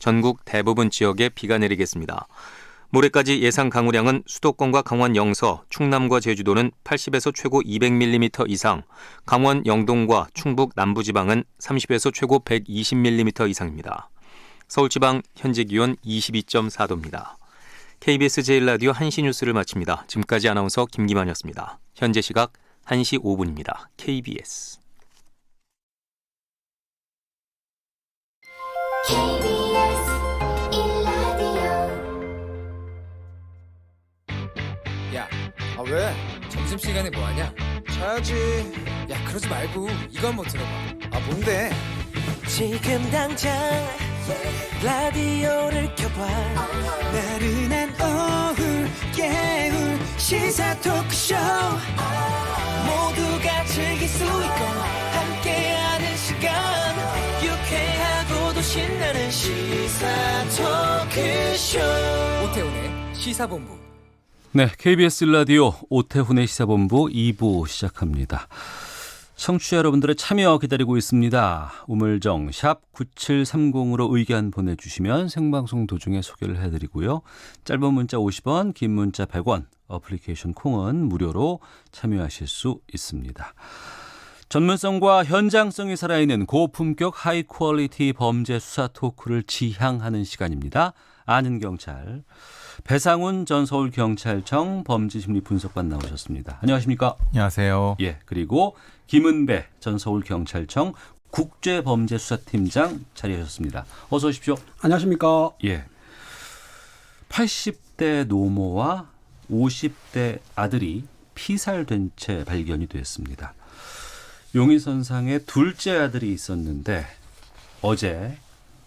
전국 대부분 지역에 비가 내리겠습니다. 모레까지 예상 강우량은 수도권과 강원 영서, 충남과 제주도는 80에서 최고 200mm 이상, 강원 영동과 충북 남부지방은 30에서 최고 120mm 이상입니다. 서울지방 현재 기온 22.4도입니다. KBS 제1라디오 1시 뉴스를 마칩니다. 지금까지 아나운서 김기만이었습니다. 현재 시각 1시 5분입니다. KBS 야, 왜? 점심시간에 뭐하냐? 자야지. 야, 그러지 말고 이거 한번 들어봐. 뭔데? 지금 당장 라디오를 켜봐. 나른한 오후 깨울 시사 토크쇼. 모두가 즐길 수 있고 함께하는 시간. 유쾌하고도 신나는 시사 토크쇼. 오태훈의 시사본부. 네, KBS 라디오 오태훈의 시사본부 2부 시작합니다. 청취자 여러분들의 참여 기다리고 있습니다. 우물정 샵 9730으로 의견 보내주시면 생방송 도중에 소개를 해드리고요. 짧은 문자 50원, 긴 문자 100원, 어플리케이션 콩은 무료로 참여하실 수 있습니다. 전문성과 현장성이 살아있는 고품격 하이 퀄리티 범죄 수사 토크를 지향하는 시간입니다. 아는 경찰. 배상훈 전 서울경찰청 범죄심리분석관 나오셨습니다. 안녕하십니까? 안녕하세요. 예, 그리고 김은배 전 서울경찰청 국제범죄수사팀장 자리하셨습니다. 어서 오십시오. 안녕하십니까? 예, 80대 노모와 50대 아들이 피살된 채 발견이 됐습니다. 용의선상에 둘째 아들이 있었는데 어제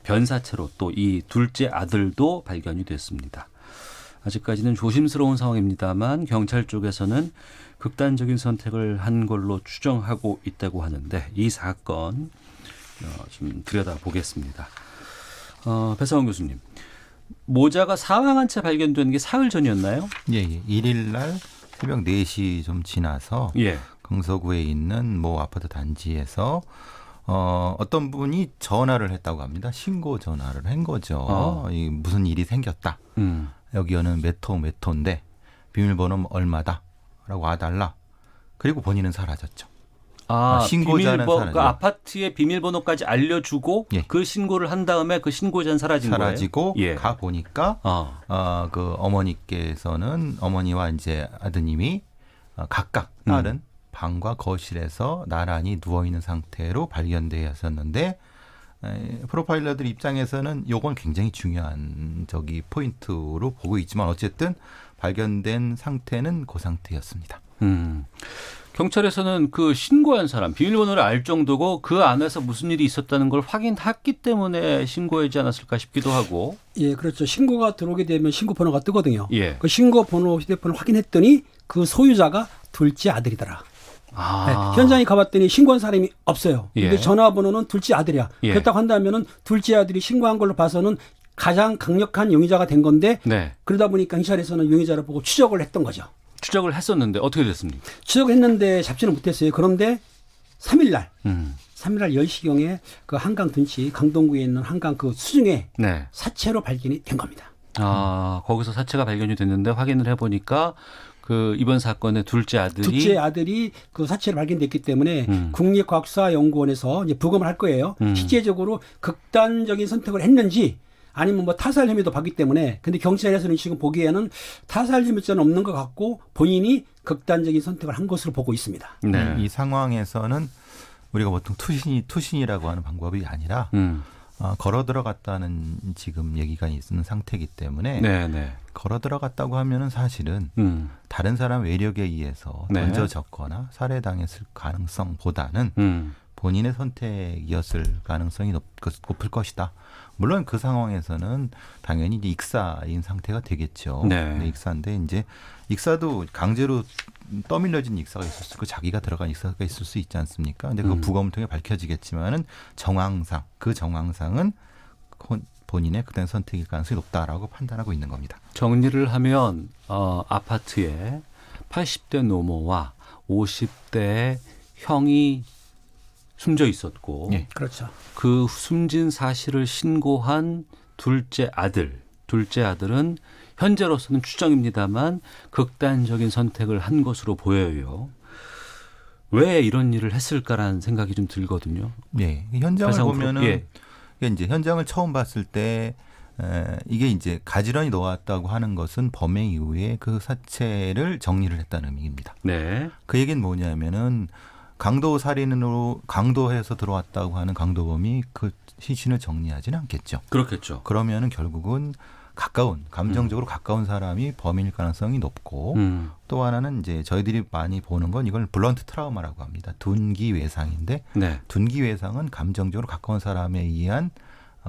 변사체로 또 이 둘째 아들도 발견이 됐습니다. 아직까지는 조심스러운 상황입니다만 경찰 쪽에서는 극단적인 선택을 한 걸로 추정하고 있다고 하는데 이 사건 좀 들여다보겠습니다. 배상훈 교수님, 모자가 사망한 채 발견된 게 사흘 전이었나요? 예. 1일 날 새벽 4시 좀 지나서 예. 강서구에 있는 모 아파트 단지에서 어떤 분이 전화를 했다고 합니다. 신고 전화를 한 거죠. 무슨 일이 생겼다. 여기는 몇 호인데 비밀번호 얼마다라고 와달라. 그리고 본인은 사라졌죠. 신고자는 사라져. 그 아파트의 비밀번호까지 알려주고 예. 그 신고를 한 다음에 그 신고자는 사라지고 예. 가 보니까 그 어머니께서는 어머니와 이제 아드님이 각각 다른 방과 거실에서 나란히 누워 있는 상태로 발견되었었는데 프로파일러들 입장에서는 요건 굉장히 중요한 포인트로 보고 있지만 어쨌든 발견된 상태는 그 상태였습니다. 경찰에서는 그 신고한 사람 비밀번호를 알 정도고 그 안에서 무슨 일이 있었다는 걸 확인했기 때문에 신고하지 않았을까 싶기도 하고. 예, 그렇죠. 신고가 들어오게 되면 신고 번호가 뜨거든요. 예. 그 신고 번호 휴대폰을 확인했더니 그 소유자가 둘째 아들이더라. 네, 현장에 가봤더니 신고한 사람이 없어요. 예. 근데 전화번호는 둘째 아들이야. 예. 그렇다고 한다면은 둘째 아들이 신고한 걸로 봐서는 가장 강력한 용의자가 된 건데 네. 그러다 보니까 경찰에서는 용의자를 보고 추적을 했던 거죠. 추적을 했었는데 어떻게 됐습니까? 추적했는데 잡지는 못했어요. 그런데 3일날 10시경에 그 한강 둔치 강동구에 있는 한강 그 수중에 네. 사체로 발견이 된 겁니다. 거기서 사체가 발견이 됐는데 확인을 해보니까 그 이번 사건의 둘째 아들이 그 사체를 발견됐기 때문에 국립과학수사연구원에서 이제 부검을 할 거예요. 실제적으로 극단적인 선택을 했는지 아니면 뭐 타살 혐의도 받기 때문에 근데 경찰에서는 지금 보기에는 타살 혐의죄는 없는 것 같고 본인이 극단적인 선택을 한 것으로 보고 있습니다. 네. 이 상황에서는 우리가 보통 투신이라고 하는 방법이 아니라 걸어 들어갔다는 지금 얘기가 있는 상태이기 때문에 네. 걸어 들어갔다고 하면은 사실은 다른 사람 외력에 의해서 네. 던져졌거나 살해당했을 가능성보다는 본인의 선택이었을 가능성이 높을 것이다. 물론 그 상황에서는 당연히 이제 익사인 상태가 되겠죠. 네. 익사인데 이제 익사도 강제로 떠밀려진 익사가 있을 수 있고 자기가 들어간 익사가 있을 수 있지 않습니까? 근데 그 부검을 통해 밝혀지겠지만은 그 정황상은 본인의 그다음 선택일 가능성이 높다라고 판단하고 있는 겁니다. 정리를 하면 아파트에 80대 노모와 50대 형이 숨져 있었고 예. 그렇죠. 그 숨진 사실을 신고한 둘째 아들은 현재로서는 추정입니다만 극단적인 선택을 한 것으로 보여요. 왜 이런 일을 했을까라는 생각이 좀 들거든요. 네, 현장을 보면은 예. 이게 이제 현장을 처음 봤을 때 이게 이제 가지런히 놓았다고 하는 것은 범행 이후에 그 사체를 정리를 했다는 의미입니다. 네. 그 얘기는 뭐냐면은 강도 살인으로 강도해서 들어왔다고 하는 강도범이 그 시신을 정리하지는 않겠죠. 그렇겠죠. 그러면은 결국은 감정적으로 가까운 사람이 범인일 가능성이 높고 또 하나는 이제 저희들이 많이 보는 건 이걸 블런트 트라우마라고 합니다. 둔기 외상인데 네. 둔기 외상은 감정적으로 가까운 사람에 의한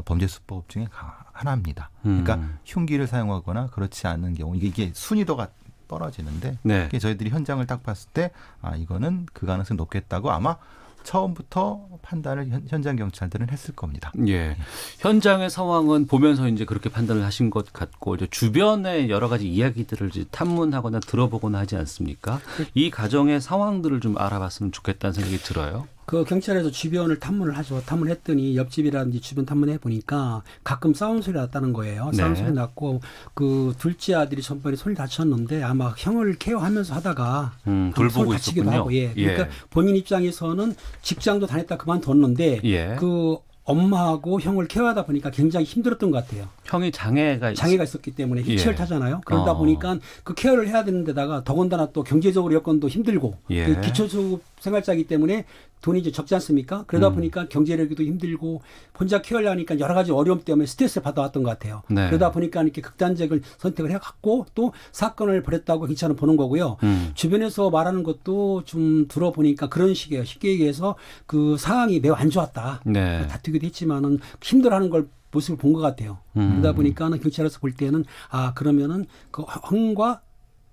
범죄 수법 중에 하나입니다. 그러니까 흉기를 사용하거나 그렇지 않은 경우 이게 순위도가 떨어지는데 네. 저희들이 현장을 딱 봤을 때 이거는 그 가능성이 높겠다고 아마 처음부터 판단을 현장 경찰들은 했을 겁니다. 예. 현장의 상황은 보면서 이제 그렇게 판단을 하신 것 같고 이제 주변의 여러 가지 이야기들을 이제 탐문하거나 들어보거나 하지 않습니까? 이 가정의 상황들을 좀 알아봤으면 좋겠다는 생각이 들어요. 그 경찰에서 주변을 탐문을 하죠. 탐문했더니 옆집이라든지 주변 탐문해 보니까 가끔 싸움 소리 났다는 거예요. 싸움 네. 소리 났고 그 둘째 아들이 전번에 손이 다쳤는데 아마 형을 케어하면서 하다가 돌보고 손을 다치기도 있었군요. 하고 예. 예. 그러니까 본인 입장에서는 직장도 다녔다 그만뒀는데 예. 그 엄마하고 형을 케어하다 보니까 굉장히 힘들었던 것 같아요. 형이 장애가 있었기 때문에 휠체어를 예. 타잖아요. 그러다 보니까 그 케어를 해야 되는 데다가 더군다나 또 경제적으로 여건도 힘들고 예. 그 기초수급 생활자이기 때문에 돈이 이제 적지 않습니까? 그러다 보니까 경제력도 힘들고 혼자 케어를 하니까 여러 가지 어려움 때문에 스트레스를 받아왔던 것 같아요. 네. 그러다 보니까 이렇게 극단적인 선택을 해갖고 또 사건을 벌였다고 경찰은 보는 거고요. 주변에서 말하는 것도 좀 들어보니까 그런 식이에요. 쉽게 얘기해서 그 상황이 매우 안 좋았다. 네. 다투기도 했지만은 힘들어하는 걸 모습을 본 것 같아요. 그러다 보니까는 경찰에서 볼 때는 그러면은 그 형과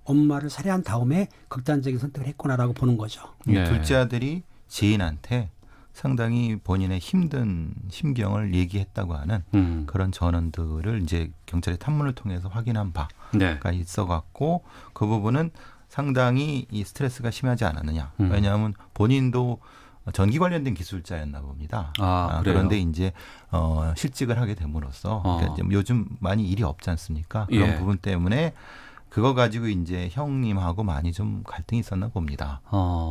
엄마를 살해한 다음에 극단적인 선택을 했구나라고 보는 거죠. 예. 둘째 아들이 지인한테 상당히 본인의 힘든 심경을 얘기했다고 하는 그런 전원들을 이제 경찰의 탐문을 통해서 확인한 바가 네. 있어갖고 그 부분은 상당히 이 스트레스가 심하지 않았느냐. 왜냐하면 본인도 전기 관련된 기술자였나 봅니다. 그런데 이제 실직을 하게 됨으로써 그러니까 요즘 많이 일이 없지 않습니까? 그런 예. 부분 때문에 그거 가지고 이제 형님하고 많이 좀 갈등이 있었나 봅니다.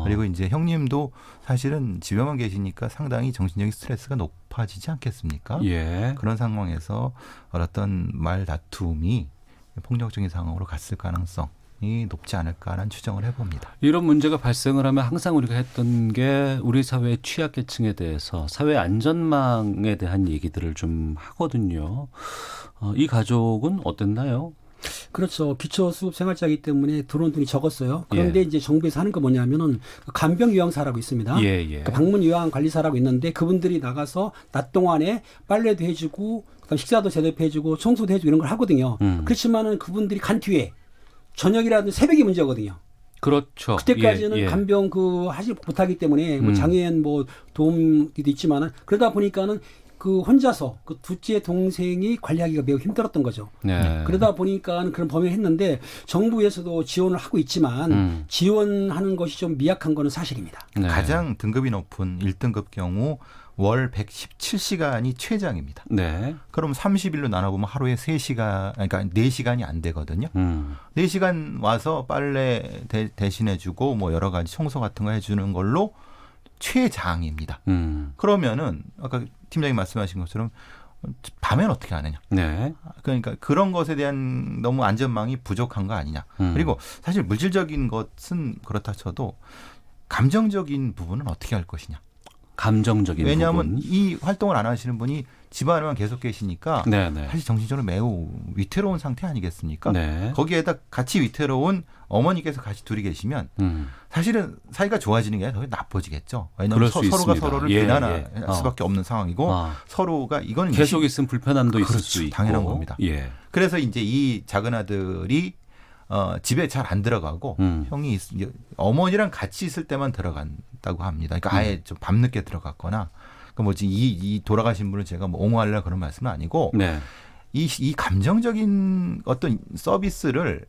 그리고 이제 형님도 사실은 집에만 계시니까 상당히 정신적인 스트레스가 높아지지 않겠습니까? 예. 그런 상황에서 어떤 말 다툼이 폭력적인 상황으로 갔을 가능성이 높지 않을까라는 추정을 해봅니다. 이런 문제가 발생을 하면 항상 우리가 했던 게 우리 사회의 취약계층에 대해서 사회 안전망에 대한 얘기들을 좀 하거든요. 이 가족은 어땠나요? 그렇죠. 기초수급 생활자이기 때문에 들어온 돈이 적었어요. 그런데 예. 이제 정부에서 하는 거 뭐냐면은 간병요양사라고 있습니다. 예. 그러니까 방문요양관리사라고 있는데 그분들이 나가서 낮 동안에 빨래도 해주고 그다음 식사도 제대로해주고 청소도 해주고 이런 걸 하거든요. 그렇지만은 그분들이 간 뒤에 저녁이라든지 새벽이 문제거든요. 그렇죠. 그때까지는 예. 간병 하지 못하기 때문에 뭐 장애인 도움도 있지만은 그러다 보니까는 그 혼자서 그 둘째 동생이 관리하기가 매우 힘들었던 거죠. 네. 그러다 보니까 그런 범위를 했는데 정부에서도 지원을 하고 있지만 지원하는 것이 좀 미약한 거는 사실입니다. 네. 가장 등급이 높은 1등급 경우 월 117시간이 최장입니다. 네. 그럼 30일로 나눠보면 하루에 3시간, 그러니까 4시간이 안 되거든요. 4시간 와서 빨래 대신해주고 뭐 여러 가지 청소 같은 거 해주는 걸로 최장입니다. 그러면은 아까 팀장님 말씀하신 것처럼 밤엔 어떻게 하느냐. 네. 그러니까 그런 것에 대한 너무 안전망이 부족한 거 아니냐. 그리고 사실 물질적인 것은 그렇다 쳐도 감정적인 부분은 어떻게 할 것이냐. 감정적인 왜냐하면 부분. 이 활동을 안 하시는 분이 집안에만 계속 계시니까 네네. 사실 정신적으로 매우 위태로운 상태 아니겠습니까? 네. 거기에다 같이 위태로운 어머니께서 같이 둘이 계시면 사실은 사이가 좋아지는 게 아니라 더 나빠지겠죠. 왜냐하면 그럴 수 서로가 있습니다. 서로를 예, 비난할 예. 수밖에 없는 상황이고 서로가 이거는 계속 있으면 불편함도 있을 그렇죠. 수 있고. 당연한 겁니다. 예. 그래서 이제 이 작은 아들이 집에 잘 안 들어가고 형이 어머니랑 같이 있을 때만 들어간다고 합니다. 그러니까 아예 좀 밤늦게 들어갔거나 그 뭐지 이 돌아가신 분을 제가 뭐 옹호하려 그런 말씀은 아니고 네. 이 감정적인 어떤 서비스를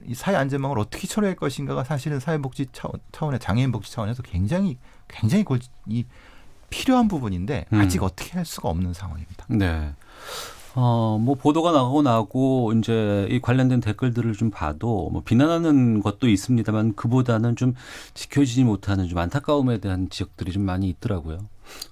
이 사회 안전망을 어떻게 처리할 것인가가 사실은 사회복지 차원의 장애인 복지 차원에서 굉장히 필요한 부분인데 아직 어떻게 할 수가 없는 상황입니다. 네. 뭐 보도가 나고 이제 이 관련된 댓글들을 좀 봐도 뭐 비난하는 것도 있습니다만 그보다는 좀 지켜지지 못하는 좀 안타까움에 대한 지적들이 좀 많이 있더라고요.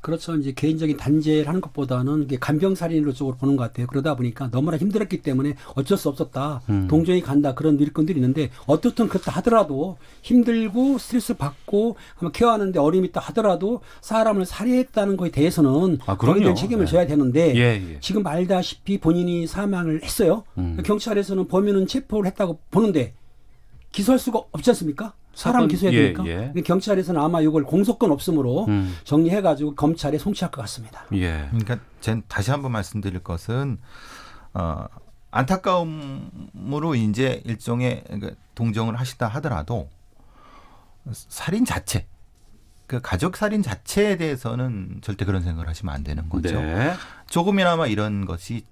그렇죠. 이제 개인적인 단죄를 하는 것보다는 이게 간병살인으로 쪽으로 보는 것 같아요. 그러다 보니까 너무나 힘들었기 때문에 어쩔 수 없었다. 동정이 간다. 그런 일꾼들이 있는데 어떻든 그렇다 하더라도 힘들고 스트레스 받고 케어하는데 어려움이 있다 하더라도 사람을 살해했다는 것에 대해서는 거기에 대한 책임을 져야 되는데 지금 알다시피 본인이 사망을 했어요. 경찰에서는 범인은 체포를 했다고 보는데 기소할 수가 없지 않습니까? 사람 기소해야 되니까. 경찰에서는 아마 이걸 공소권 없음으로 정리해가지고 검찰에 송치할 것 같습니다. 그러니까 전 다시 한번 말씀드릴 것은 안타까움으로 이제 일종의 동정을 하시다 하더라도 살인 자체, 그 가족 살인 자체에 대해서는 절대 그런 생각을 하시면 안 되는 거죠. 네. 조금이나마 이런 것이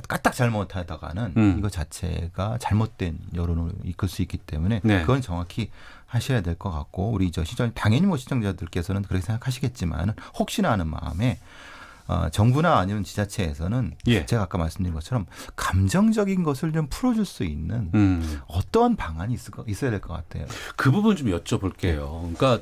까딱 잘못하다가는 이거 자체가 잘못된 여론을 이끌 수 있기 때문에 그건 정확히 하셔야 될 것 같고 우리 당연히 뭐 시청자들께서는 그렇게 생각하시겠지만 혹시나 하는 마음에 정부나 아니면 지자체에서는 제가 아까 말씀드린 것처럼 감정적인 것을 좀 풀어줄 수 있는 어떠한 방안이 있어야 될 것 같아요. 그 부분 좀 여쭤볼게요. 그러니까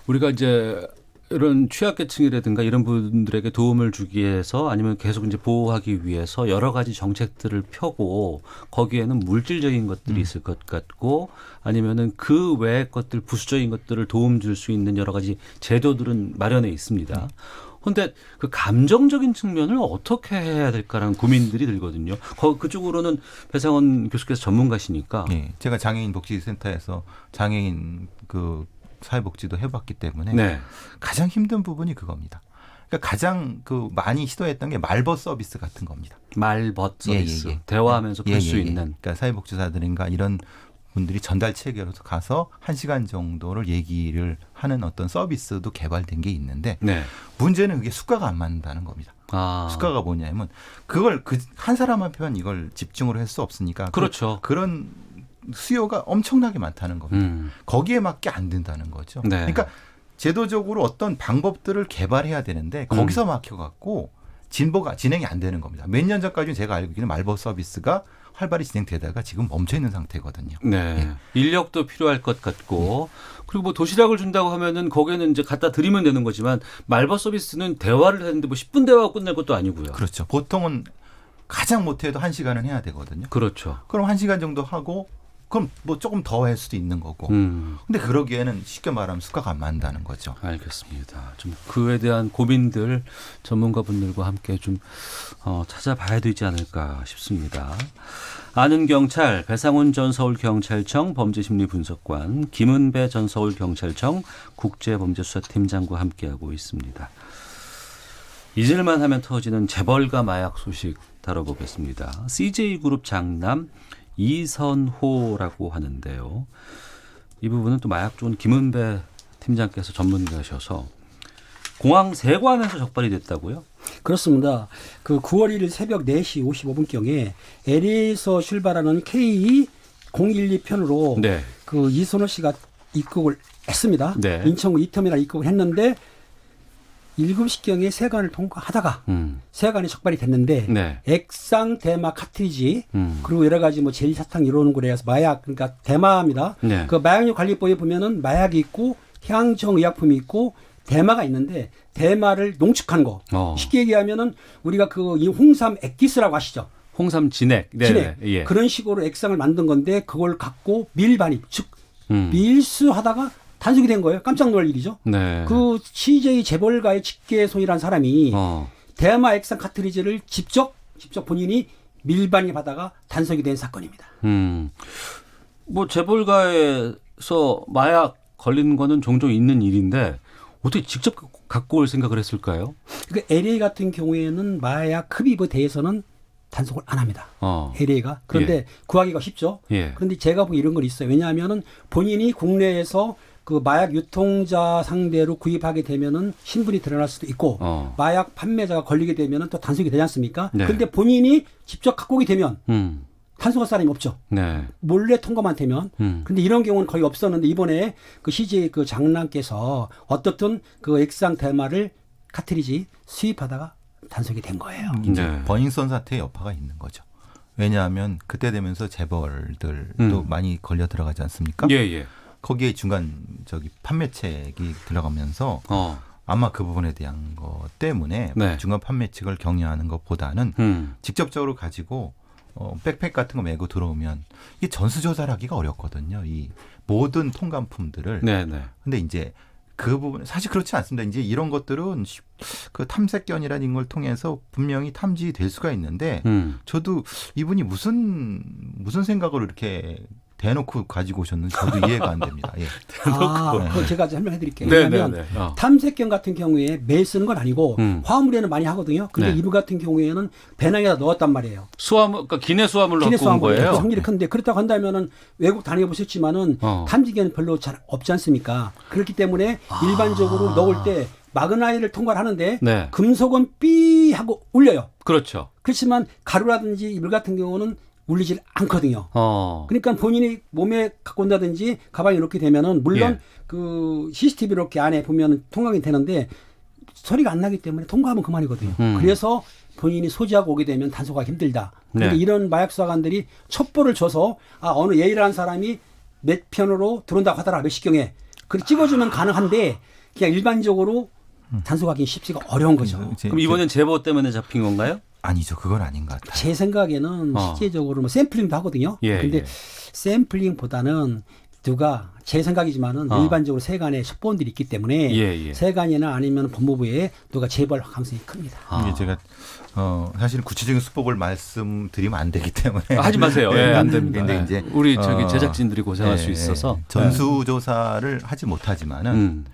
우리가 이제 이런 취약계층이라든가 이런 분들에게 도움을 주기 위해서 아니면 계속 이제 보호하기 위해서 여러 가지 정책들을 펴고 거기에는 물질적인 것들이 있을 것 같고 아니면은 그 외의 것들 부수적인 것들을 도움 줄 수 있는 여러 가지 제도들은 마련해 있습니다. 그런데 그 감정적인 측면을 어떻게 해야 될까라는 고민들이 들거든요. 그쪽으로는 배상원 교수께서 전문가시니까. 제가 장애인 복지센터에서 장애인 사회복지도 해봤기 때문에 가장 힘든 부분이 그겁니다. 그러니까 가장 많이 시도했던 게 말벗 서비스 같은 겁니다. 말벗 서비스. 대화하면서 풀 수 있는. 그러니까 사회복지사들인가 이런 분들이 전달 체계로 가서 1시간 정도를 얘기를 하는 어떤 서비스도 개발된 게 있는데 문제는 그게 수가가 안 맞는다는 겁니다. 수가가 뭐냐면 그걸 한 사람한테만 이걸 집중으로 할 수 없으니까 그렇죠. 그런 수요가 엄청나게 많다는 겁니다. 거기에 맞게 안 된다는 거죠. 그러니까 제도적으로 어떤 방법들을 개발해야 되는데 거기서 막혀갖고 진행이 안 되는 겁니다. 몇 년 전까지는 제가 알고 있기는 말벗 서비스가 활발히 진행되다가 지금 멈춰 있는 상태거든요. 인력도 필요할 것 같고 그리고 뭐 도시락을 준다고 하면은 거기에는 이제 갖다 드리면 되는 거지만 말벗 서비스는 대화를 하는데 뭐 10분 대화가 끝날 것도 아니고요. 그렇죠. 보통은 가장 못해도 1시간은 해야 되거든요. 그렇죠. 그럼 1시간 정도 하고 그럼 뭐 조금 더 할 수도 있는 거고. 근데 그러기에는 쉽게 말하면 수가가 안 맞는다는 거죠. 알겠습니다. 좀 그에 대한 고민들 전문가분들과 함께 좀 찾아봐야 되지 않을까 싶습니다. 아는 경찰 배상훈 전 서울경찰청 범죄심리분석관 김은배 전 서울경찰청 국제범죄수사팀장과 함께하고 있습니다. 잊을만 하면 터지는 재벌가 마약 소식 다뤄보겠습니다. CJ그룹 장남 이선호라고 하는데요. 이 부분은 또 마약 쪽 김은배 팀장께서 전문가셔서 공항 세관에서 적발이 됐다고요? 그렇습니다. 그 9월 1일 새벽 4시 55분경에 LA에서 출발하는 K0112 편으로 그 이선호 씨가 입국을 했습니다. 인천구 이터미널 입국을 했는데 7시경에 세관을 통과하다가 세관이 적발이 됐는데 액상 대마 카트리지 그리고 여러 가지 뭐 젤리 사탕 이러는 거에 의해서 마약 그러니까 대마입니다. 그 마약류 관리법에 보면은 마약이 있고 향정 의약품이 있고 대마가 있는데 대마를 농축한 거 쉽게 얘기하면은 우리가 이 홍삼 액기스라고 아시죠? 홍삼 진액. 그런 식으로 액상을 만든 건데 그걸 갖고 밀반입 즉 밀수하다가 단속이 된 거예요. 깜짝 놀랄 일이죠. 그 CJ 재벌가의 직계손이라는 사람이 대마 액상 카트리지를 직접 본인이 밀반입하다가 단속이 된 사건입니다. 뭐 재벌가에서 마약 걸리는 거는 종종 있는 일인데 어떻게 직접 갖고 올 생각을 했을까요? 그러니까 LA 같은 경우에는 마약 흡입에 대해서는 단속을 안 합니다. LA가. 그런데 구하기가 쉽죠. 그런데 제가 보기에 이런 건 있어요. 왜냐하면은 본인이 국내에서 그 마약 유통자 상대로 구입하게 되면은 신분이 드러날 수도 있고 마약 판매자가 걸리게 되면은 또 단속이 되지 않습니까? 그런데 본인이 직접 갖고 오게 되면 단속할 사람이 없죠. 몰래 통과만 되면. 그런데 이런 경우는 거의 없었는데 이번에 그 CJ 그 장남께서 어떻든 그 액상 대마를 카트리지 수입하다가 단속이 된 거예요. 이제 네. 버닝썬 사태의 여파가 있는 거죠. 왜냐하면 그때 되면서 재벌들도 많이 걸려 들어가지 않습니까? 예, 예. 거기에 중간 판매책이 들어가면서 아마 그 부분에 대한 것 때문에 네. 중간 판매책을 격려하는 것보다는 직접적으로 가지고 백팩 같은 거 메고 들어오면 이게 전수조사를 하기가 어렵거든요. 이 모든 통관품들을. 네, 네. 근데 이제 그 부분 사실 그렇지 않습니다. 이제 이런 것들은 그 탐색견이라는 걸 통해서 분명히 탐지될 수가 있는데 저도 이분이 무슨 생각으로 이렇게 대놓고 가지고 오셨는지 저도 이해가 안 됩니다. 예. 그거 제가 설명해 드릴게요. 네, 왜냐하면 네, 네. 탐색견 같은 경우에 매일 쓰는 건 아니고 화물에는 많이 하거든요. 근데 네. 이분 같은 경우에는 배낭에다 넣었단 말이에요. 수화물, 그러니까 기내 수화물로 기내 갖고 온 수화물 거예요. 확률이 큰데 그렇다고 한다면은 외국 다녀보셨지만은 탐지견 별로 잘 없지 않습니까? 그렇기 때문에 일반적으로 넣을 때 마그나이를 통과를 하는데 네. 금속은 삐 하고 울려요. 그렇죠. 그렇지만 가루라든지 이불 같은 경우는 울리질 않거든요. 그러니까 본인이 몸에 갖고 온다든지 가방에 이렇게 되면은 물론 예. 그 CCTV 이렇게 안에 보면 통과가 되는데 소리가 안 나기 때문에 통과하면 그만이거든요. 그래서 본인이 소지하고 오게 되면 단속하기 힘들다. 그러니까 네. 이런 마약 수사관들이 첩보를 줘서 어느 예의라는 사람이 몇 편으로 들어온다고 하더라 몇 시경에 그 찍어주면 가능한데 그냥 일반적으로 단속하기 쉽지가 어려운 거죠. 그럼 이번엔 제보 때문에 잡힌 건가요? 아니죠. 그건 아닌 것 같아요. 제 생각에는 실제적으로 뭐 샘플링도 하거든요. 예, 근데 예. 샘플링보다는 누가 제 생각이지만은 일반적으로 세관에 첩보원들이 있기 때문에 예, 예. 세관이나 아니면 법무부에 누가 제보할 가능성이 큽니다. 이게 제가 사실은 구체적인 수법을 말씀드리면 안 되기 때문에 하지 마세요. 예, 안 됩니다. 근데 예. 이제 우리 저기 제작진들이 고생할 수 예, 있어서 전수조사를 하지 못하지만은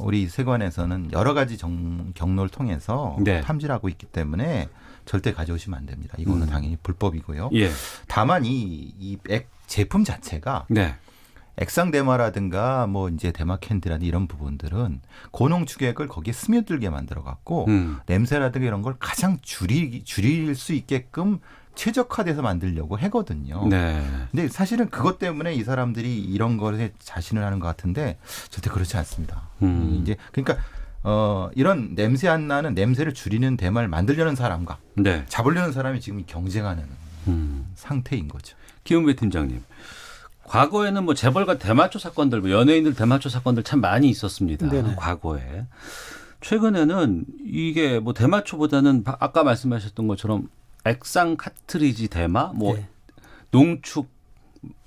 우리 세관에서는 여러 가지 경로를 통해서 네. 탐지를 하고 있기 때문에 절대 가져오시면 안 됩니다. 이거는 당연히 불법이고요. 예. 다만 이 제품 자체가 네. 액상대마라든가 뭐 이제 대마캔디라든가 이런 부분들은 고농 축액을 거기에 스며들게 만들어 갖고 냄새라든가 이런 걸 가장 줄일 수 있게끔 최적화돼서 만들려고 하거든요. 네. 근데 사실은 그것 때문에 이 사람들이 이런 것에 자신을 하는 것 같은데 절대 그렇지 않습니다. 이제 그러니까 이런 냄새 안 나는 냄새를 줄이는 대마를 만들려는 사람과 네. 잡으려는 사람이 지금 경쟁하는 상태인 거죠. 김은배 팀장님. 과거에는 뭐 재벌과 대마초 사건들, 뭐 연예인들 대마초 사건들 참 많이 있었습니다. 네네. 과거에. 최근에는 이게 뭐 대마초보다는 아까 말씀하셨던 것처럼 액상 카트리지 대마, 뭐 네. 농축,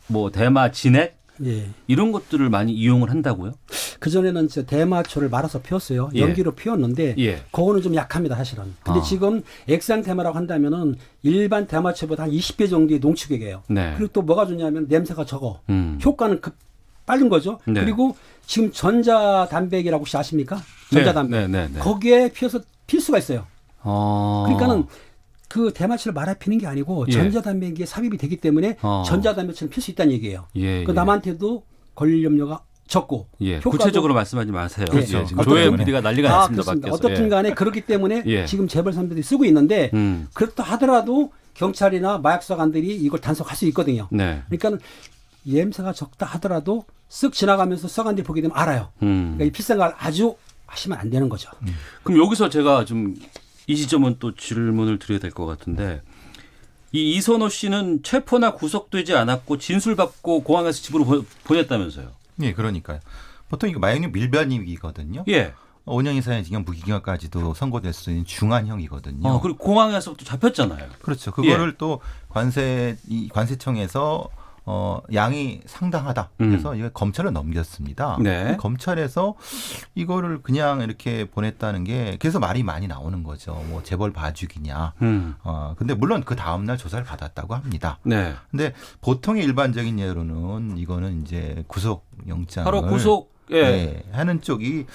뭐 대마 진액 예. 이런 것들을 많이 이용을 한다고요? 그전에는 저 대마초를 말아서 피웠어요. 예. 연기로 피웠는데 예. 그거는 좀 약합니다 사실은. 근데 지금 액상 대마라고 한다면은 일반 대마초보다 한 20배 정도의 농축액이에요. 네. 그리고 또 뭐가 좋냐면 냄새가 적어. 음. 효과는 빠른 거죠. 네. 그리고 지금 전자담백이라고 혹시 아십니까? 전자담백. 네. 거기에 피워서 필 수가 있어요. 어. 그러니까는 그 대마초를 말아 피는 게 아니고 예. 전자담백에 삽입이 되기 때문에 전자담백처럼 필 수 있다는 얘기예요. 예, 그 예. 남한테도 걸릴 염려가 적고 예. 효과도 구체적으로 말씀하지 마세요. 그렇죠. 예, 지금 어떤 조혜연 때문에? PD가 난리가 났습니다. 그렇습니다. 밖에서. 어떻든 간에 그렇기 때문에 예. 지금 재벌 선배들이 쓰고 있는데 음. 그렇다 하더라도 경찰이나 마약수사관들이 이걸 단속할 수 있거든요. 네. 그러니까 냄새가 적다 하더라도 쓱 지나가면서 수사관들이 보게 되면 알아요. 그러니까 이 필생각을 아주 하시면 안 되는 거죠. 그럼 여기서 제가 좀 이 지점은 또 질문을 드려야 될 것 같은데 이 이선호 씨는 체포나 구속되지 않았고 진술받고 공항에서 집으로 보냈다면서요? 예, 그러니까요. 보통 이거 마약류 밀반입이거든요. 예. 5년 이상의 징역 무기징역까지도 선고될 수 있는 중한형이거든요. 그리고 공항에서 또 잡혔잖아요. 그렇죠. 그거를 또 관세청에서 양이 상당하다. 그래서 이거 검찰에 넘겼습니다. 네. 검찰에서 이거를 그냥 이렇게 보냈다는 게 그래서 말이 많이 나오는 거죠. 뭐 재벌 봐주기냐. 근데 물론 그 다음 날 조사를 받았다고 합니다. 네. 근데 보통의 일반적인 예로는 이거는 이제 구속 영장을 바로 구속 하는 쪽이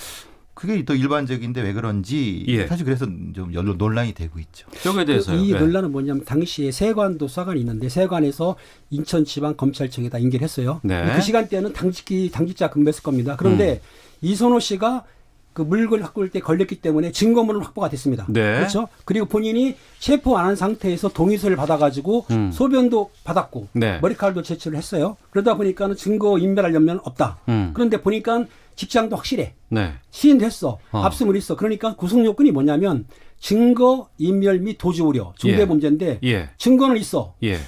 그게 또 일반적인데 왜 그런지 예. 사실 그래서 좀 논란이 되고 있죠. 여기에 대해서요. 이 네. 논란은 뭐냐면 당시에 세관도 수사관이 있는데 세관에서 인천지방검찰청에다 인계를 했어요. 네. 그 시간대에는 당직자 근무했을 겁니다. 그런데 이선호 씨가 그 물건을 확보할 때 걸렸기 때문에 증거물은 확보가 됐습니다. 네. 그렇죠? 그리고 본인이 체포 안 한 상태에서 동의서를 받아가지고 소변도 받았고 네. 머리카락도 제출을 했어요. 그러다 보니까는 증거 인멸할 염려는 없다. 그런데 보니까 직장도 확실해. 네. 시인됐어. 압수물 있어. 그러니까 구속 요건이 뭐냐면 증거 인멸 및 도주 우려 중대범죄인데 예. 증거는 있어. 예.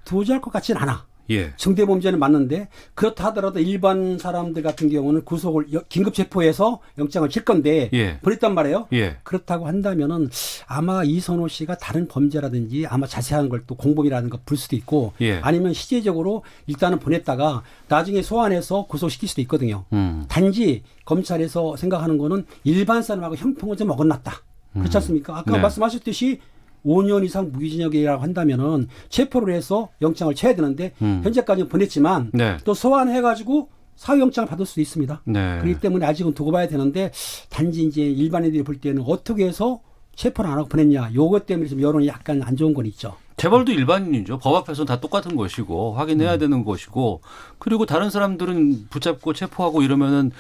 도주할 것 같지는 않아. 예. 중대범죄는 맞는데 그렇다 하더라도 일반 사람들 같은 경우는 구속을 긴급 체포해서 영장을 칠 건데 예. 보냈단 말이에요. 예. 그렇다고 한다면은 아마 이선호 씨가 다른 범죄라든지 아마 자세한 걸 또 공범이라는 거 볼 수도 있고 예. 아니면 시제적으로 일단은 보냈다가 나중에 소환해서 구속시킬 수도 있거든요. 단지 검찰에서 생각하는 거는 일반 사람하고 형평은 좀 어긋났다. 그렇지 않습니까? 아까 네. 말씀하셨듯이 5년 이상 무기징역이라고 한다면은 체포를 해서 영장을 쳐야 되는데 현재까지는 보냈지만 네. 또 소환해가지고 사후영장을 받을 수도 있습니다. 네. 그렇기 때문에 아직은 두고 봐야 되는데 단지 이제 일반인들이 볼 때는 어떻게 해서 체포를 안 하고 보냈냐. 요것 때문에 좀 여론이 약간 안 좋은 건 있죠. 재벌도 일반인이죠. 법 앞에서는 다 똑같은 것이고 확인해야 되는 것이고 그리고 다른 사람들은 붙잡고 체포하고 이러면은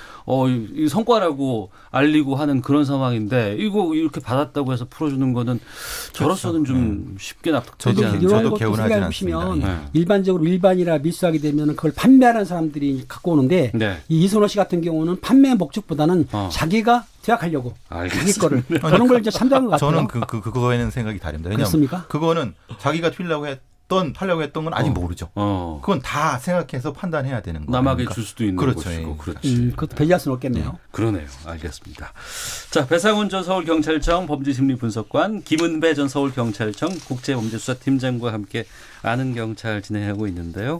이 성과라고 알리고 하는 그런 상황인데 이거 이렇게 받았다고 해서 풀어주는 거는 저로서는 좀 쉽게 납득되지 않는. 이런 저도 것도 개운하지 생각해 보시면 않습니다. 네. 일반적으로 일반이라 밀수하게 되면 그걸 판매하는 사람들이 갖고 오는데 네. 이 이선호 씨 같은 경우는 판매 목적보다는 자기가 되찾으려고 자기 거를 그런 걸 이제 참작한 것 같아요. 저는 그거에는 생각이 다릅니다. 왜냐하면 그렇습니까? 그거는 자기가 하려고 했던 건 아직 모르죠. 그건 다 생각해서 판단해야 되는 거예요. 남에게 줄 수도 있는 그렇죠. 것이고. 예. 그렇지. 그것도 배제할 수는 없겠네요. 그러네요. 알겠습니다. 자, 배상훈 전 서울경찰청 범죄심리분석관, 김은배 전 서울경찰청 국제범죄수사팀장과 함께 아는 경찰 진행하고 있는데요.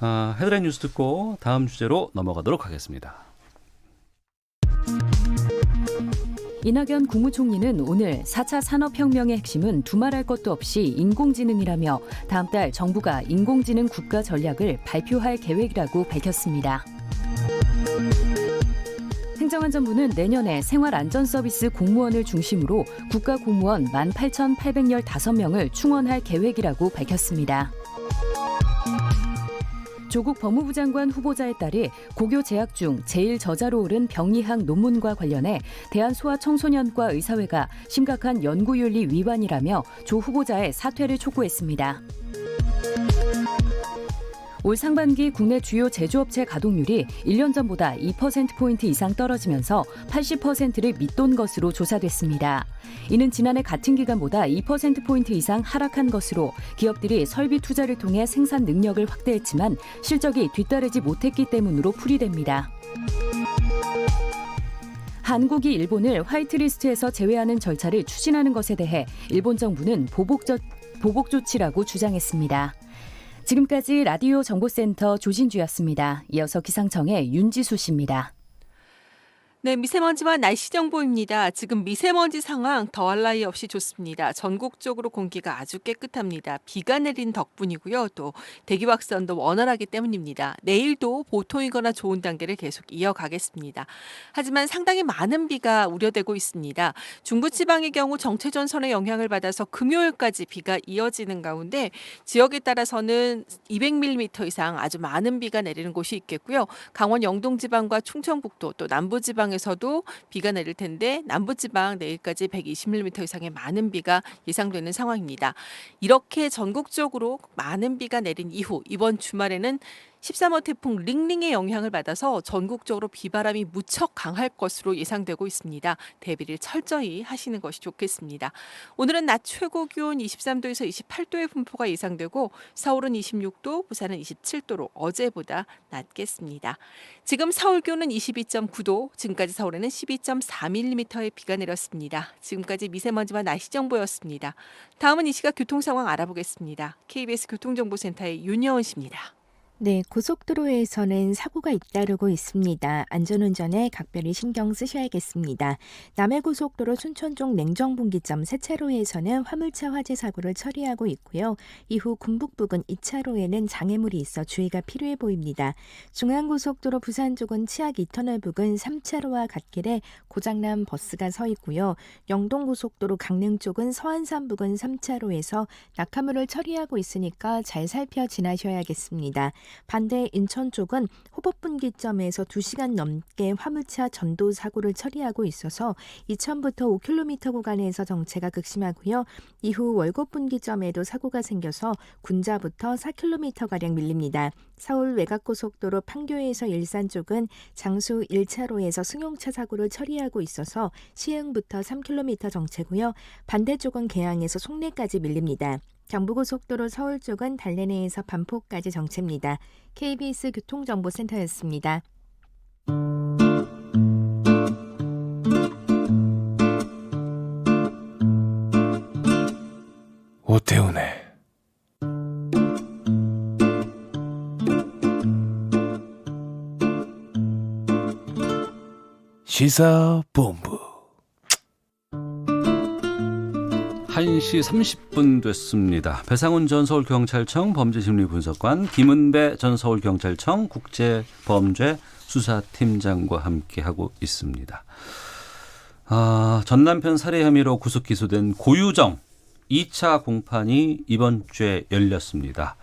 헤드라인 뉴스 듣고 다음 주제로 넘어가도록 하겠습니다. 이낙연 국무총리는 오늘 4차 산업혁명의 핵심은 두말할 것도 없이 인공지능이라며 다음 달 정부가 인공지능 국가 전략을 발표할 계획이라고 밝혔습니다. 행정안전부는 내년에 생활안전서비스 공무원을 중심으로 국가공무원 18,815명을 충원할 계획이라고 밝혔습니다. 조국 법무부 장관 후보자에 따리 고교 재학 중 제1저자로 오른 병리학 논문과 관련해 대한소아청소년과 의사회가 심각한 연구윤리 위반이라며 조 후보자의 사퇴를 촉구했습니다. 올 상반기 국내 주요 제조업체 가동률이 1년 전보다 2%포인트 이상 떨어지면서 80%를 밑돈 것으로 조사됐습니다. 이는 지난해 같은 기간보다 2%포인트 이상 하락한 것으로 기업들이 설비 투자를 통해 생산 능력을 확대했지만 실적이 뒤따르지 못했기 때문으로 풀이됩니다. 한국이 일본을 화이트리스트에서 제외하는 절차를 추진하는 것에 대해 일본 정부는 보복 조치라고 주장했습니다. 지금까지 라디오 정보센터 조진주였습니다. 이어서 기상청의 윤지수 씨입니다. 네, 미세먼지와 날씨 정보입니다. 지금 미세먼지 상황 더할 나위 없이 좋습니다. 전국적으로 공기가 아주 깨끗합니다. 비가 내린 덕분이고요. 또 대기 확산도 원활하기 때문입니다. 내일도 보통이거나 좋은 단계를 계속 이어가겠습니다. 하지만 상당히 많은 비가 우려되고 있습니다. 중부지방의 경우 정체전선의 영향을 받아서 금요일까지 비가 이어지는 가운데 지역에 따라서는 200mm 이상 아주 많은 비가 내리는 곳이 있겠고요. 강원 영동지방과 충청북도 또 남부지방에서도 비가 내릴 텐데 남부지방 내일까지 120mm 이상의 많은 비가 예상되는 상황입니다. 이렇게 전국적으로 많은 비가 내린 이후 이번 주말에는 13호 태풍 링링의 영향을 받아서 전국적으로 비바람이 무척 강할 것으로 예상되고 있습니다. 대비를 철저히 하시는 것이 좋겠습니다. 오늘은 낮 최고 기온 23도에서 28도의 분포가 예상되고 서울은 26도, 부산은 27도로 어제보다 낮겠습니다. 지금 서울 기온은 22.9도, 지금까지 서울에는 12.4mm의 비가 내렸습니다. 지금까지 미세먼지와 날씨 정보였습니다. 다음은 이 시각 교통 상황 알아보겠습니다. KBS 교통정보센터의 윤여은 씨입니다. 네, 고속도로에서는 사고가 잇따르고 있습니다. 안전운전에 각별히 신경 쓰셔야겠습니다. 남해고속도로 춘천 쪽 냉정분기점 세 차로에서는 화물차 화재 사고를 처리하고 있고요. 이후 군북 부근 2차로에는 장애물이 있어 주의가 필요해 보입니다. 중앙고속도로 부산 쪽은 치악 2터널 부근 3차로와 갓길에 고장난 버스가 서 있고요. 영동고속도로 강릉 쪽은 서안산 부근 3차로에서 낙하물을 처리하고 있으니까 잘 살펴 지나셔야겠습니다. 반대 인천 쪽은 호법분기점에서 2시간 넘게 화물차 전도 사고를 처리하고 있어서 이천부터 5km 구간에서 정체가 극심하고요. 이후 월곡분기점에도 사고가 생겨서 군자부터 4km가량 밀립니다. 서울 외곽고속도로 판교에서 일산 쪽은 장수 1차로에서 승용차 사고를 처리하고 있어서 시흥부터 3km 정체고요. 반대쪽은 계양에서 송내까지 밀립니다. 경부고속도로 서울 쪽은 달래내에서 반포까지 정체입니다. KBS 교통정보센터였습니다. 오태훈의 시사본부. 1시 30분 됐습니다. 배상훈 전 서울경찰청 범죄심리분석관, 김은배 전 서울경찰청 국제범죄수사팀장과 함께하고 있습니다. 전 남편 살해 혐의로 구속 기소된 고유정 2차 공판이 이번 주에 열렸습니다.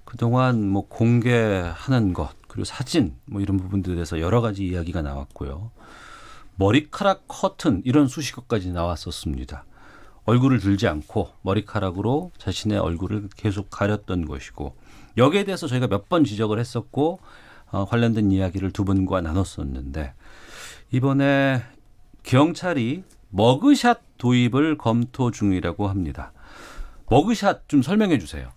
그동안 뭐 공개하는 것, 그리고 사진 뭐 이런 부분들에 대해서 여러 가지 이야기가 나왔고요. 머리카락 커튼 이런 수식어까지 나왔었습니다. 얼굴을 들지 않고 머리카락으로 자신의 얼굴을 계속 가렸던 것이고, 여기에 대해서 저희가 몇 번 지적을 했었고 관련된 이야기를 두 분과 나눴었는데, 이번에 경찰이 머그샷 도입을 검토 중이라고 합니다. 머그샷 좀 설명해 주세요.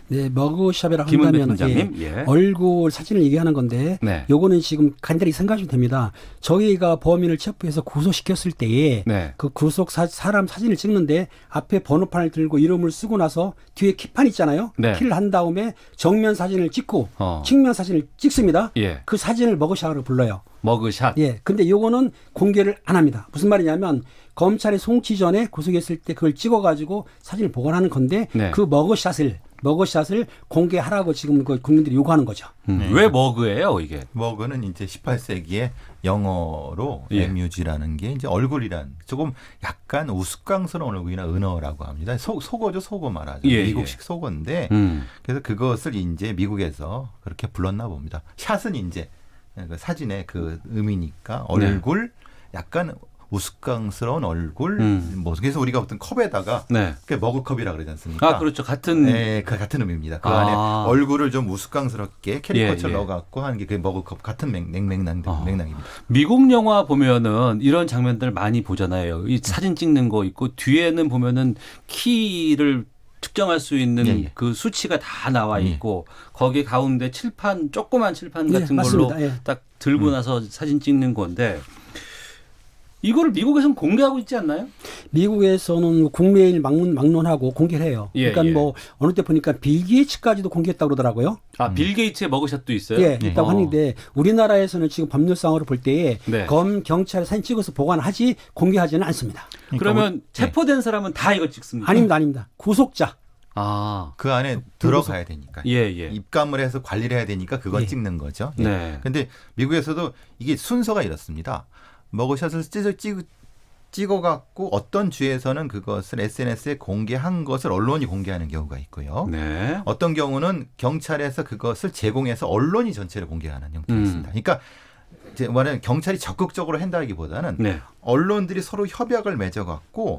네, 머그샷이라고 김은배 한다면 팀장님, 예. 얼굴 사진을 얘기하는 건데 네. 요거는 지금 간단히 생각하시면 됩니다. 저희가 범인을 체포해서 구속시켰을 때에 네. 그 구속 사람 사진을 찍는데 앞에 번호판을 들고 이름을 쓰고 나서 뒤에 키판 있잖아요. 네. 키를 한 다음에 정면 사진을 찍고 어. 측면 사진을 찍습니다. 예. 그 사진을 머그샷으로 불러요. 머그샷. 예. 근데 요거는 공개를 안 합니다. 무슨 말이냐면 검찰에 송치 전에 구속했을 때 그걸 찍어가지고 사진을 보관하는 건데 네. 그 머그샷을 공개하라고 지금 그 국민들이 요구하는 거죠. 왜 머그예요, 이게? 머그는 이제 18세기에 영어로 예. MUG라는 게 이제 얼굴이란 조금 약간 우스꽝스러운 얼굴이나 은어라고 합니다. 속어죠, 속어 말하죠. 예, 미국식 속어인데 그래서 그것을 이제 미국에서 그렇게 불렀나 봅니다. 샷은 이제 그 사진의 그 의미니까 얼굴 약간 우스꽝스러운 얼굴, 뭐 그래서 우리가 어떤 컵에다가 네. 그게 머그컵이라 그러지 않습니까? 그렇죠. 같은. 네, 그 같은 의미입니다. 그 안에 얼굴을 좀 우스꽝스럽게 캐리커처를 예. 넣어갖고 하는 게 그 머그컵 같은 맥락입니다. 미국 영화 보면은 이런 장면들 많이 보잖아요. 이 사진 찍는 거 있고 뒤에는 보면은 키를 측정할 수 있는 예. 그 수치가 다 나와 있고 거기 가운데 칠판, 조그만 칠판 같은 걸로 맞습니다. 예. 딱 들고 나서 사진 찍는 건데, 이거를 미국에서는 공개하고 있지 않나요? 미국에서는 국내일 막론하고 공개를 해요. 예, 그러니까 예. 뭐 어느 때 보니까 빌 게이츠까지도 공개했다고 그러더라고요. 빌 게이츠의 머그샷도 있어요? 예, 있다고 하는데 우리나라에서는 지금 법률상으로 볼 때에 네. 경찰에 사진 찍어서 보관하지 공개하지는 않습니다. 그러면 체포된 사람은 다 이거 찍습니까? 아닙니다. 구속자. 그 안에 들어가야 되니까. 예. 입감을 해서 관리를 해야 되니까 그건 예. 찍는 거죠. 예. 네. 근데 미국에서도 이게 순서가 이렇습니다. 머그샷을 찍어갖고 어떤 주에서는 그것을 SNS에 공개한 것을 언론이 공개하는 경우가 있고요. 네. 어떤 경우는 경찰에서 그것을 제공해서 언론이 전체를 공개하는 형태가 있습니다. 그러니까 이제 말하는 경찰이 적극적으로 한다기보다는 네. 언론들이 서로 협약을 맺어갖고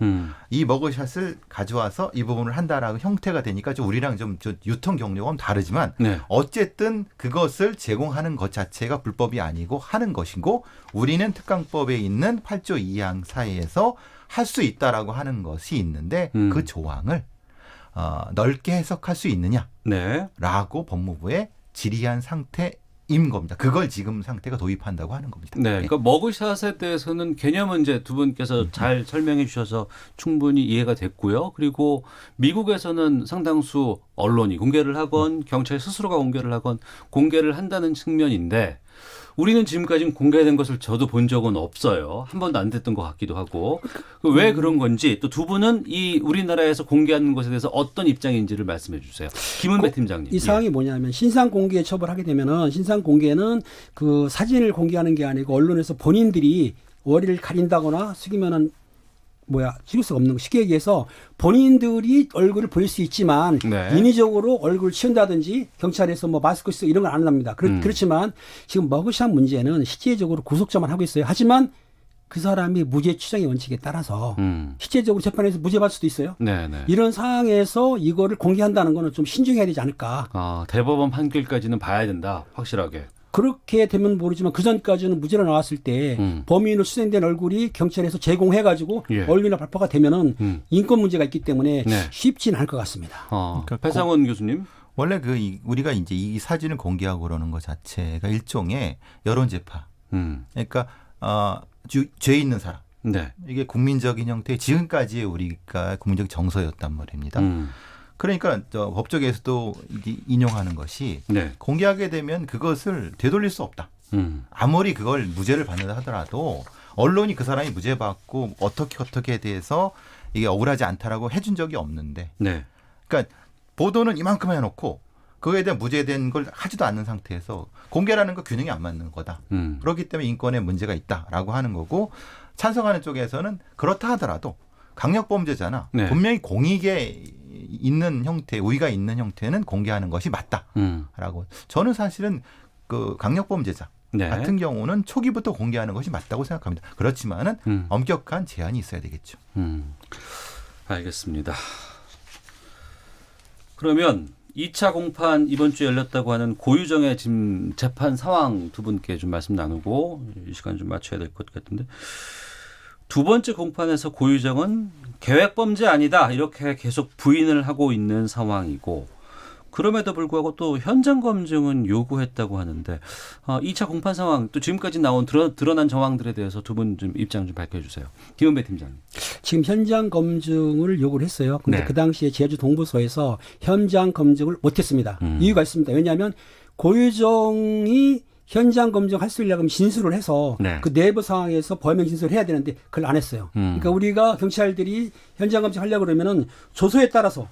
이 머그샷을 가져와서 이 부분을 한다라는 형태가 되니까 좀 우리랑 좀 유통 경로가 다르지만 네. 어쨌든 그것을 제공하는 것 자체가 불법이 아니고 하는 것이고, 우리는 특강법에 있는 8조 2항 사이에서 할 수 있다라고 하는 것이 있는데 그 조항을 넓게 해석할 수 있느냐라고 네. 법무부의 질의한 상태 임 겁니다. 그걸 지금 상태가 도입한다고 하는 겁니다. 네, 그러니까 머그샷에 대해서는 개념은 이제 두 분께서 잘 설명해 주셔서 충분히 이해가 됐고요. 그리고 미국에서는 상당수 언론이 공개를 하건 경찰 스스로가 공개를 하건 공개를 한다는 측면인데, 우리는 지금까지 공개된 것을 저도 본 적은 없어요. 한 번도 안 됐던 것 같기도 하고. 왜 그런 건지, 또 두 분은 이 우리나라에서 공개하는 것에 대해서 어떤 입장인지를 말씀해 주세요. 김은배 팀장님. 이 상황이 뭐냐면 신상 공개 처벌하게 되면은, 신상 공개는 그 사진을 공개하는 게 아니고 언론에서 본인들이 머리를 가린다거나 숙이면은 찍을 수가 없는 거. 쉽게 얘기해서 본인들이 얼굴을 보일 수 있지만 네. 인위적으로 얼굴을 치운다든지 경찰에서 마스크 쓰고 이런 건 안 합니다. 그렇지만 지금 머그샷 문제는 실제적으로 구속자만 하고 있어요. 하지만 그 사람이 무죄 추정의 원칙에 따라서 실제적으로 재판에서 무죄 받을 수도 있어요. 네네. 이런 상황에서 이거를 공개한다는 거는 좀 신중해야 되지 않을까. 대법원 판결까지는 봐야 된다. 확실하게. 그렇게 되면 모르지만 그 전까지는 무죄로 나왔을 때 범인으로 수색된 얼굴이 경찰에서 제공해가지고 예. 언론이나 발표가 되면은 인권 문제가 있기 때문에 네. 쉽지는 않을 것 같습니다. 그러니까 배상원 교수님. 원래 우리가 이제 이 사진을 공개하고 그러는 것 자체가 일종의 여론 재파. 그러니까 죄 있는 사람. 네. 이게 국민적인 형태의 지금까지의 우리가 국민적 정서였단 말입니다. 그러니까 법조계에서도 인용하는 것이 네. 공개하게 되면 그것을 되돌릴 수 없다. 아무리 그걸 무죄를 받는다 하더라도 언론이 그 사람이 무죄 받고 어떻게에 대해서 이게 억울하지 않다라고 해준 적이 없는데. 네. 그러니까 보도는 이만큼 해놓고 그거에 대한 무죄된 걸 하지도 않는 상태에서 공개라는 거 균형이 안 맞는 거다. 그렇기 때문에 인권에 문제가 있다라고 하는 거고 찬성하는 쪽에서는 그렇다 하더라도 강력범죄잖아. 네. 분명히 공익에 있는 형태, 우위가 있는 형태는 공개하는 것이 맞다라고. 저는 사실은 그 강력범죄자 네. 같은 경우는 초기부터 공개하는 것이 맞다고 생각합니다. 그렇지만은 엄격한 제한이 있어야 되겠죠. 알겠습니다. 그러면 2차 공판 이번 주에 열렸다고 하는 고유정의 지금 재판 상황 두 분께 좀 말씀 나누고 이 시간 좀 맞춰야 될 것 같은데 두 번째 공판에서 고유정은 계획범죄 아니다 이렇게 계속 부인을 하고 있는 상황이고 그럼에도 불구하고 또 현장 검증은 요구했다고 하는데 2차 공판 상황 또 지금까지 나온 드러난 정황들에 대해서 두 분 좀 입장 좀 밝혀주세요. 김은배 팀장님. 지금 현장 검증을 요구를 했어요. 근데 네. 그 당시에 제주 동부서에서 현장 검증을 못했습니다. 이유가 있습니다. 왜냐하면 고유정이 현장 검증할 수 있려면 진술을 해서 네. 그 내부 상황에서 범행 진술을 해야 되는데 그걸 안 했어요. 그러니까 우리가 경찰들이 현장 검증하려고 그러면은 조서에 따라서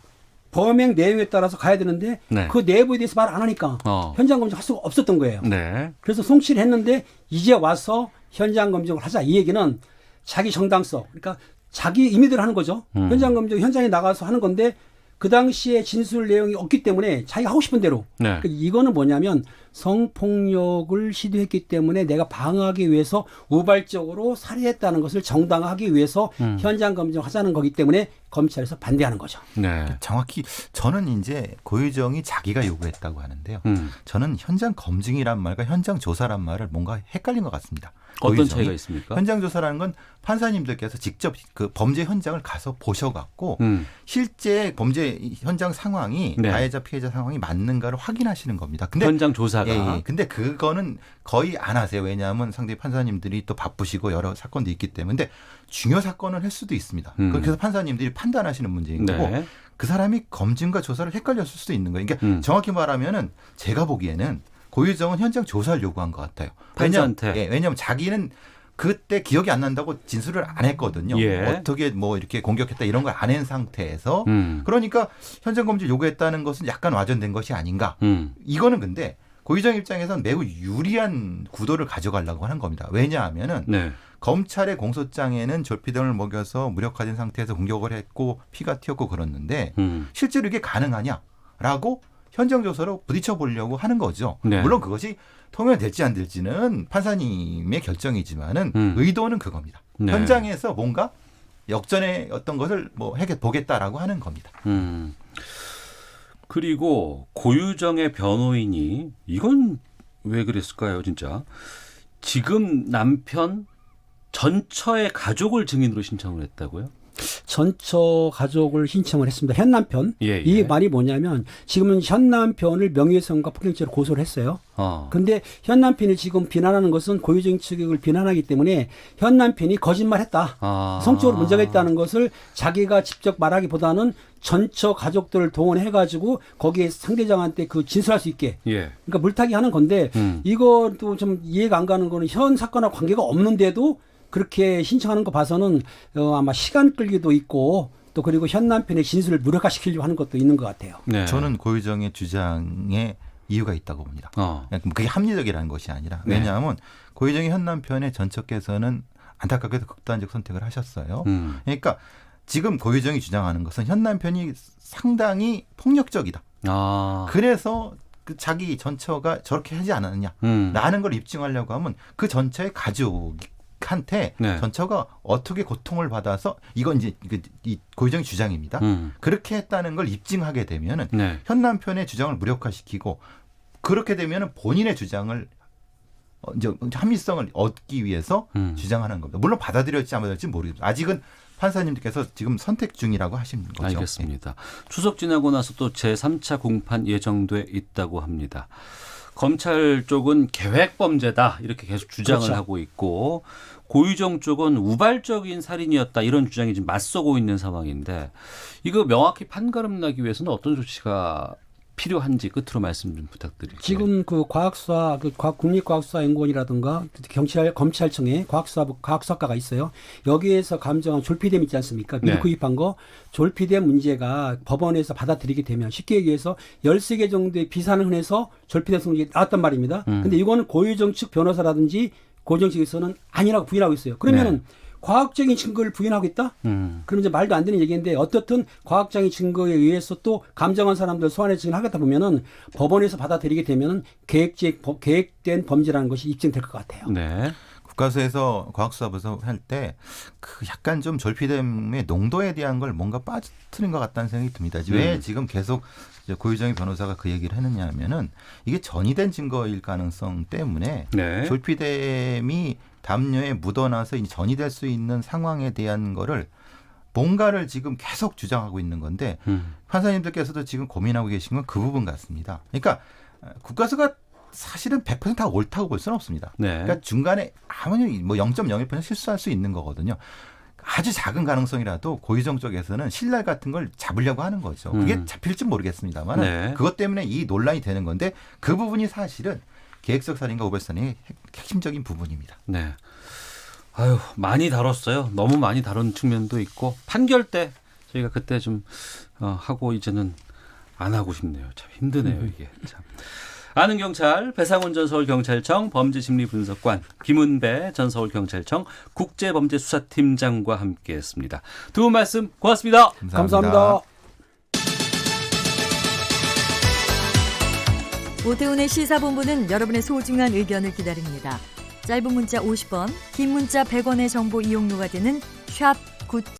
범행 내용에 따라서 가야 되는데 네. 그 내부에 대해서 말 안 하니까 현장 검증할 수가 없었던 거예요. 네. 그래서 송치를 했는데 이제 와서 현장 검증을 하자. 이 얘기는 자기 정당성, 그러니까 자기 임의대로 하는 거죠. 현장 검증 현장에 나가서 하는 건데 그 당시에 진술 내용이 없기 때문에 자기가 하고 싶은 대로. 네. 그러니까 이거는 뭐냐면 성폭력을 시도했기 때문에 내가 방어하기 위해서 우발적으로 살해했다는 것을 정당화하기 위해서 현장 검증하자는 거기 때문에 검찰에서 반대하는 거죠. 네. 정확히 저는 이제 고유정이 자기가 요구했다고 하는데요. 저는 현장 검증이란 말과 현장 조사란 말을 뭔가 헷갈린 것 같습니다. 어떤 고유정이. 차이가 있습니까? 현장 조사라는 건 판사님들께서 직접 그 범죄 현장을 가서 보셔갖고 실제 범죄 현장 상황이 네. 가해자 피해자 상황이 맞는가를 확인하시는 겁니다. 근데 현장 조사가. 예. 근데 그거는 거의 안 하세요. 왜냐하면 상대 판사님들이 또 바쁘시고 여러 사건도 있기 때문에. 근데 중요 사건을 할 수도 있습니다. 그래서 판사님들이 판단하시는 문제인 거고 네. 그 사람이 검증과 조사를 헷갈렸을 수도 있는 거예요. 그러니까 정확히 말하면은 제가 보기에는 고유정은 현장 조사를 요구한 것 같아요. 판사한테. 왜냐하면 자기는 그때 기억이 안 난다고 진술을 안 했거든요. 예. 어떻게 이렇게 공격했다 이런 걸 안 한 상태에서 그러니까 현장 검증 요구했다는 것은 약간 와전된 것이 아닌가. 이거는 근데 고유정 입장에서는 매우 유리한 구도를 가져가려고 하는 겁니다. 왜냐하면은 네. 검찰의 공소장에는 졸피뎀을 먹여서 무력화된 상태에서 공격을 했고 피가 튀었고 그랬는데 실제로 이게 가능하냐라고 현장 조사로 부딪혀 보려고 하는 거죠. 네. 물론 그것이 통용될지 안 될지는 판사님의 결정이지만은 의도는 그겁니다. 네. 현장에서 뭔가 역전의 어떤 것을 해게 보겠다라고 하는 겁니다. 그리고 고유정의 변호인이 이건 왜 그랬을까요, 진짜? 지금 남편 전처의 가족을 증인으로 신청을 했다고요? 전처 가족을 신청을 했습니다. 현 남편. 예, 예. 이 말이 뭐냐면 지금은 현 남편을 명예훼손과 폭행죄로 고소를 했어요. 그런데 현 남편이 지금 비난하는 것은 고유정 측을 비난하기 때문에 현 남편이 거짓말했다. 성적으로 문제가 있다는 것을 자기가 직접 말하기보다는 전처 가족들을 동원해가지고 거기에 상대장한테 그 진술할 수 있게. 예. 그러니까 물타기 하는 건데 이것도 좀 이해가 안 가는 거는 현 사건과 관계가 없는데도 그렇게 신청하는 거 봐서는 아마 시간 끌기도 있고 또 그리고 현 남편의 진술을 무력화시키려고 하는 것도 있는 것 같아요. 네. 저는 고유정의 주장에 이유가 있다고 봅니다. 그게 합리적이라는 것이 아니라 네. 왜냐하면 고유정의 현 남편의 전처께서는 안타깝게도 극단적 선택을 하셨어요. 그러니까 지금 고유정이 주장하는 것은 현 남편이 상당히 폭력적이다. 그래서 그 자기 전처가 저렇게 하지 않았느냐라는 걸 입증하려고 하면 그 전처의 가족한테 네. 전처가 어떻게 고통을 받아서 이건 이제 이 고유정의 주장입니다. 그렇게 했다는 걸 입증하게 되면은 네. 현 남편의 주장을 무력화시키고 그렇게 되면은 본인의 주장을 이제 합리성을 얻기 위해서 주장하는 겁니다. 물론 받아들일지 안 받아들일지 모르겠습니다. 아직은 판사님들께서 지금 선택 중이라고 하시는 거죠. 알겠습니다. 추석 지나고 나서 또 제3차 공판 예정돼 있다고 합니다. 검찰 쪽은 계획범죄다 이렇게 계속 주장을 그렇죠. 하고 있고 고유정 쪽은 우발적인 살인이었다 이런 주장이 지금 맞서고 있는 상황인데 이거 명확히 판가름 나기 위해서는 어떤 조치가 필요한지 끝으로 말씀 좀 부탁드릴게요. 지금 그 과학수사, 국립과학수사연구원이라든가 검찰청에 과학수사과가 있어요. 여기에서 감정한 졸피뎀 있지 않습니까? 미리 네. 구입한 거. 졸피뎀 문제가 법원에서 받아들이게 되면 쉽게 얘기해서 13개 정도의 비산을 해서 졸피뎀 성질이 나왔단 말입니다. 근데 이거는 고유정 측 변호사라든지 고유정 측에서는 아니라고 부인하고 있어요. 그러면은 과학적인 증거를 부인하겠다? 그럼 이제 말도 안 되는 얘기인데 어떻든 과학적인 증거에 의해서 또 감정한 사람들 소환해 증을 하겠다 보면은 법원에서 받아들이게 되면은 계획된 범죄라는 것이 입증될 것 같아요. 네. 국가수에서 과학수사부서 할 때 그 약간 좀 졸피뎀의 농도에 대한 걸 뭔가 빠뜨린 것 같다는 생각이 듭니다. 왜 지금 계속 고유정의 변호사가 그 얘기를 했느냐 하면은 이게 전이된 증거일 가능성 때문에 네. 졸피뎀이 담요에 묻어나서 전이 될 수 있는 상황에 대한 거를 뭔가를 지금 계속 주장하고 있는 건데 판사님들께서도 지금 고민하고 계신 건 그 부분 같습니다. 그러니까 국가수가 사실은 100% 다 옳다고 볼 수는 없습니다. 네. 그러니까 중간에 아무리 뭐 0.01% 실수할 수 있는 거거든요. 아주 작은 가능성이라도 고유정 쪽에서는 신랄 같은 걸 잡으려고 하는 거죠. 그게 잡힐지 모르겠습니다만 네. 그것 때문에 이 논란이 되는 건데 그 부분이 사실은 계획적 살인과 우발살인의 핵심적인 부분입니다. 네. 아유, 많이 다뤘어요. 너무 많이 다룬 측면도 있고 판결 때 저희가 그때 좀 하고 이제는 안 하고 싶네요. 참 힘드네요, 이게. 참. 아는 경찰 배상훈 전 서울경찰청 범죄심리분석관 김은배 전 서울경찰청 국제범죄수사팀장과 함께했습니다. 두 분 말씀 고맙습니다. 감사합니다. 오태훈의 시사본부는 여러분의 소중한 의견을 기다립니다. 짧은 문자 50원, 긴 문자 100원의 정보 이용료가 되는 샵